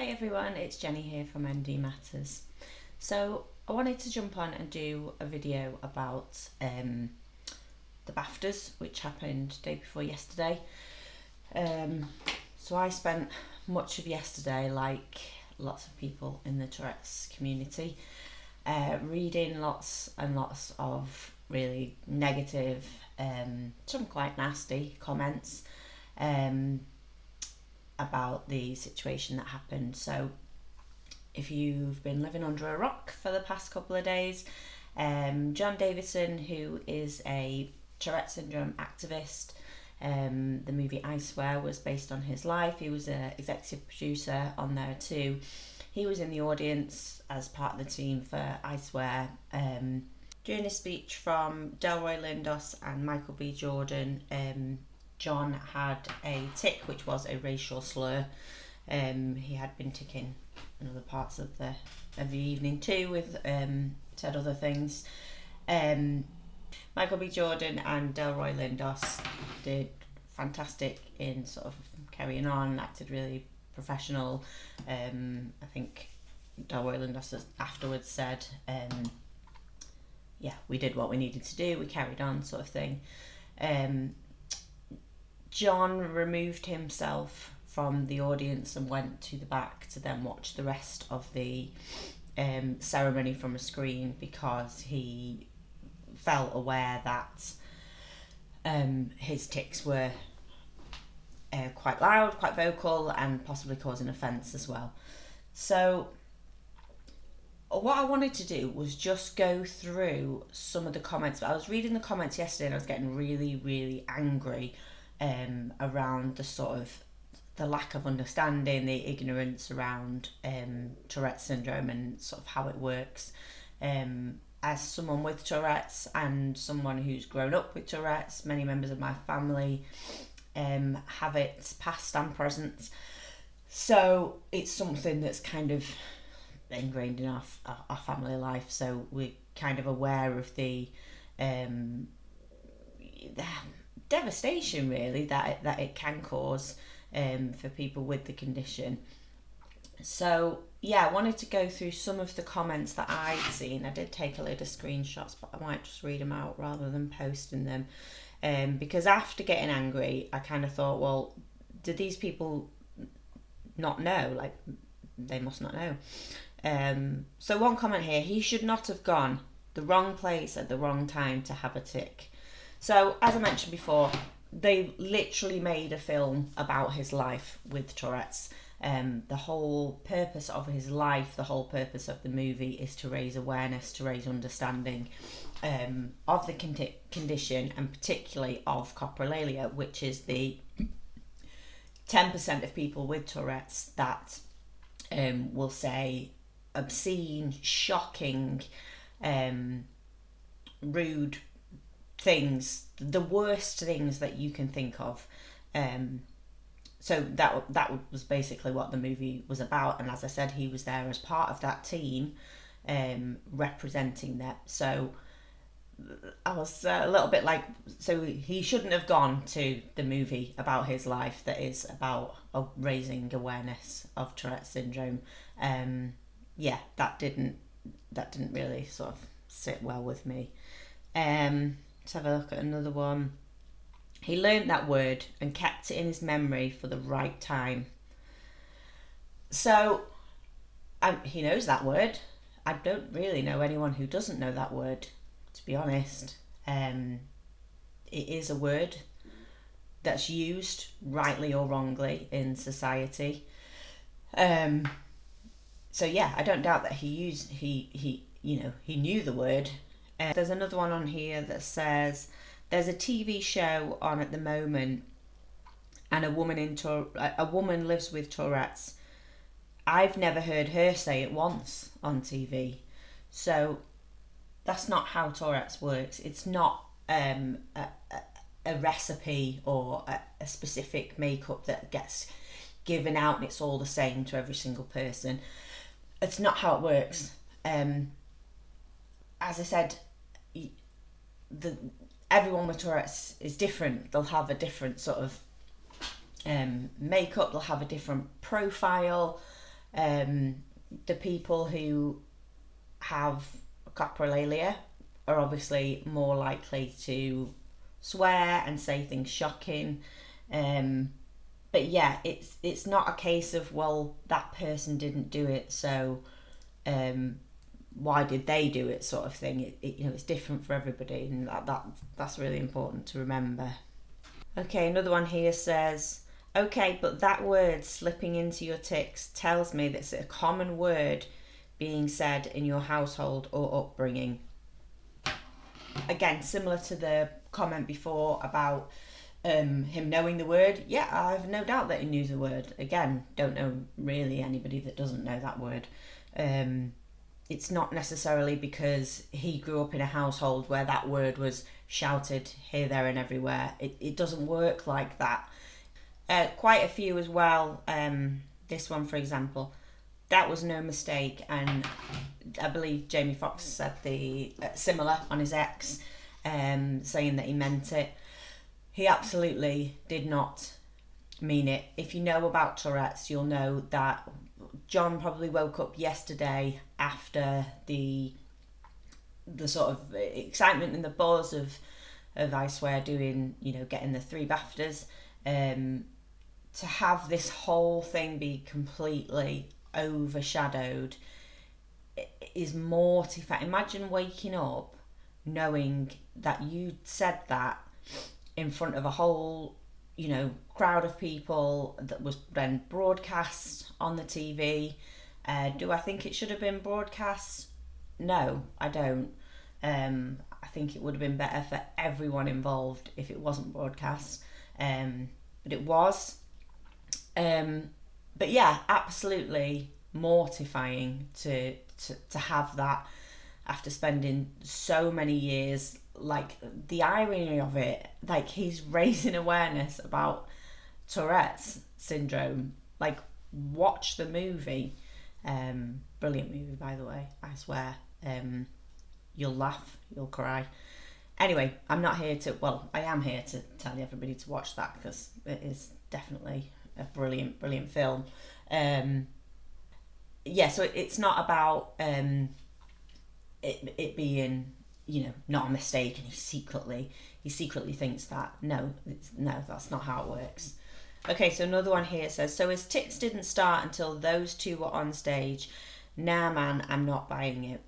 Hey everyone, it's Jenny here from ND Matters. So I wanted to jump on and do a video about the BAFTAs, which happened day before yesterday. So I spent much of yesterday, like lots of people in the Tourette's community, reading lots and lots of really negative, some quite nasty comments about the situation that happened. So if you've been living under a rock for the past couple of days, John Davidson, who is a Tourette syndrome activist, the movie I Swear was based on his life. He was an executive producer on there too. He was in the audience as part of the team for I Swear. During a speech from Delroy Lindo and Michael B. Jordan, John had a tick, which was a racial slur. He had been ticking in other parts of the evening too, with said other things. Michael B. Jordan and Delroy Lindo did fantastic in sort of carrying on, acted really professional. I think Delroy Lindo afterwards said, yeah, we did what we needed to do, we carried on, sort of thing. John removed himself from the audience and went to the back to then watch the rest of the ceremony from a screen, because he felt aware that his tics were quite loud, quite vocal, and possibly causing offence as well. So what I wanted to do was just go through some of the comments. I was reading the comments yesterday and I was getting really, really angry around the sort of the lack of understanding, the ignorance around Tourette syndrome and sort of how it works. As someone with Tourette's and someone who's grown up with Tourette's, many members of my family have it past and present. So it's something that's kind of ingrained in our family life. So we're kind of aware of the devastation really that it can cause for people with the condition. So yeah, I wanted to go through some of the comments that I'd seen. I did take a load of screenshots, but I might just read them out rather than posting them, because after getting angry I kind of thought, well, do these people not know? Like, they must not know. So one comment here: he should not have gone the wrong place at the wrong time to have a tick. So, as I mentioned before, they literally made a film about his life with Tourette's. The whole purpose of his life, the whole purpose of the movie is to raise awareness, to raise understanding of the condition, and particularly of coprolalia, which is the 10% of people with Tourette's that will say obscene, shocking, rude things, the worst things that you can think of. So that was basically what the movie was about, and as I said, he was there as part of that team, representing that. So I was a little bit like, so he shouldn't have gone to the movie about his life that is about raising awareness of Tourette syndrome. Yeah, that didn't really sort of sit well with me. Let's have a look at another one. He learnt that word and kept it in his memory for the right time. So he knows that word. I don't really know anyone who doesn't know that word, to be honest. It is a word that's used rightly or wrongly in society. So yeah, I don't doubt that he knew the word. There's another one on here that says, there's a TV show on at the moment, and a woman lives with Tourette's. I've never heard her say it once on TV. So that's not how Tourette's works. It's not a recipe or a specific makeup that gets given out and it's all the same to every single person. It's not how it works. As I said, everyone with Tourette's is different. They'll have a different sort of makeup, they'll have a different profile. The people who have coprolalia are obviously more likely to swear and say things shocking. But yeah, it's not a case of, well, that person didn't do it, so why did they do it, sort of thing. It's different for everybody, and that's really important to remember. Okay, another one here says, okay, but that word slipping into your tics tells me that's a common word being said in your household or upbringing. Again, similar to the comment before about him knowing the word. Yeah, I've no doubt that he knew the word. Again, don't know really anybody that doesn't know that word. It's not necessarily because he grew up in a household where that word was shouted here, there and everywhere. It doesn't work like that. Quite a few as well. This one, for example, that was no mistake, and I believe Jamie Foxx said the similar on his ex, saying that he meant it. He absolutely did not mean it. If you know about Tourette's, you'll know that John probably woke up yesterday after the sort of excitement and the buzz of I swear doing, getting the 3 BAFTAs. To have this whole thing be completely overshadowed is mortifying. Imagine waking up knowing that you said that in front of a whole, crowd of people, that was then broadcast on the TV. Do I think it should have been broadcast? No, I don't. I think it would have been better for everyone involved if it wasn't broadcast. But it was. But yeah, absolutely mortifying to have that after spending so many years. Like, the irony of it, like, he's raising awareness about Tourette's syndrome. Like, watch the movie. Brilliant movie, by the way, I swear. You'll laugh, you'll cry. Anyway, I am here to tell everybody to watch that, because it is definitely a brilliant film. So it's not about it being, not a mistake, and he secretly thinks that. No, that's not how it works. Okay, so another one here says, so his tics didn't start until those 2 were on stage. Nah, man, I'm not buying it.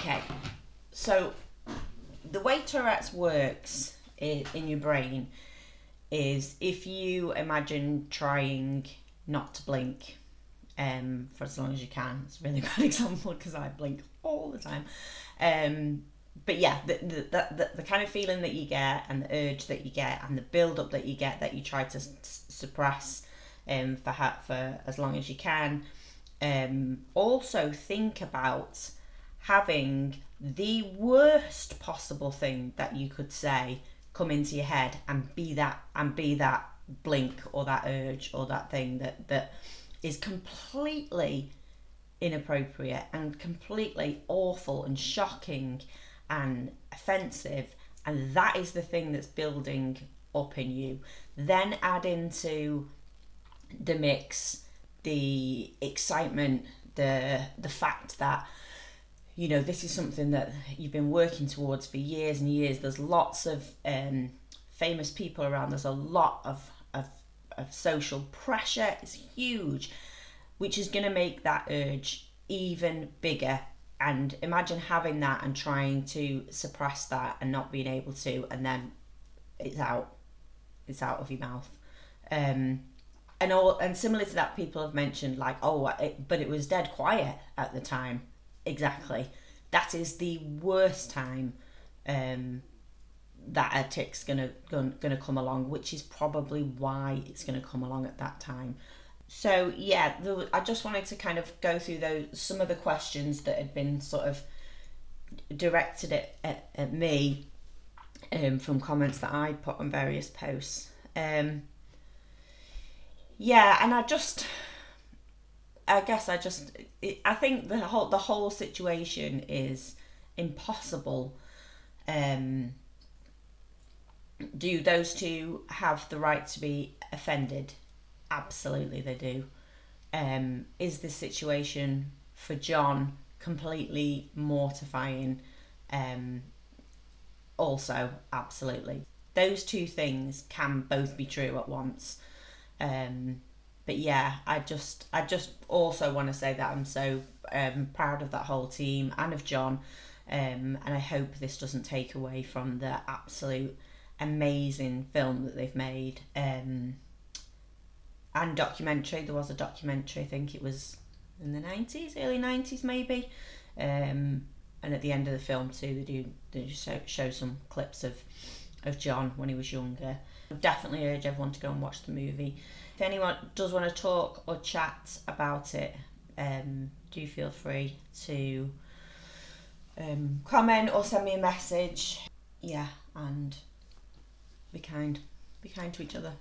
Okay, so the way Tourette's works in your brain is, if you imagine trying not to blink for as long as you can. It's a really bad example because I blink all the time. But yeah, the kind of feeling that you get, and the urge that you get, and the build up that you get, that you try to suppress for as long as you can. Also think about having the worst possible thing that you could say come into your head and be that blink or that urge or that thing that is completely inappropriate and completely awful and shocking and offensive, and that is the thing that's building up in you. Then add into the mix the excitement, the fact that this is something that you've been working towards for years and years. There's lots of famous people around. There's a lot of social pressure. It's huge, which is going to make that urge even bigger. And imagine having that and trying to suppress that and not being able to, and then it's out of your mouth. And similar to that, people have mentioned like, but it was dead quiet at the time. Exactly. That is the worst time that a tic's gonna come along, which is probably why it's gonna come along at that time. So yeah, I just wanted to kind of go through some of the questions that had been sort of directed at me from comments that I put on various posts. And I think the whole situation is impossible. Do those 2 have the right to be offended? Absolutely they do. Is this situation for John completely mortifying? Also, absolutely. Those two things can both be true at once. But yeah, I just also want to say that I'm so proud of that whole team and of John, and I hope this doesn't take away from the absolute amazing film that they've made. And documentary. There was a documentary, I think it was in the 90s, early 90s maybe. And at the end of the film too, they show some clips of John when he was younger. I definitely urge everyone to go and watch the movie. If anyone does want to talk or chat about it, do feel free to comment or send me a message. Yeah, and be kind to each other.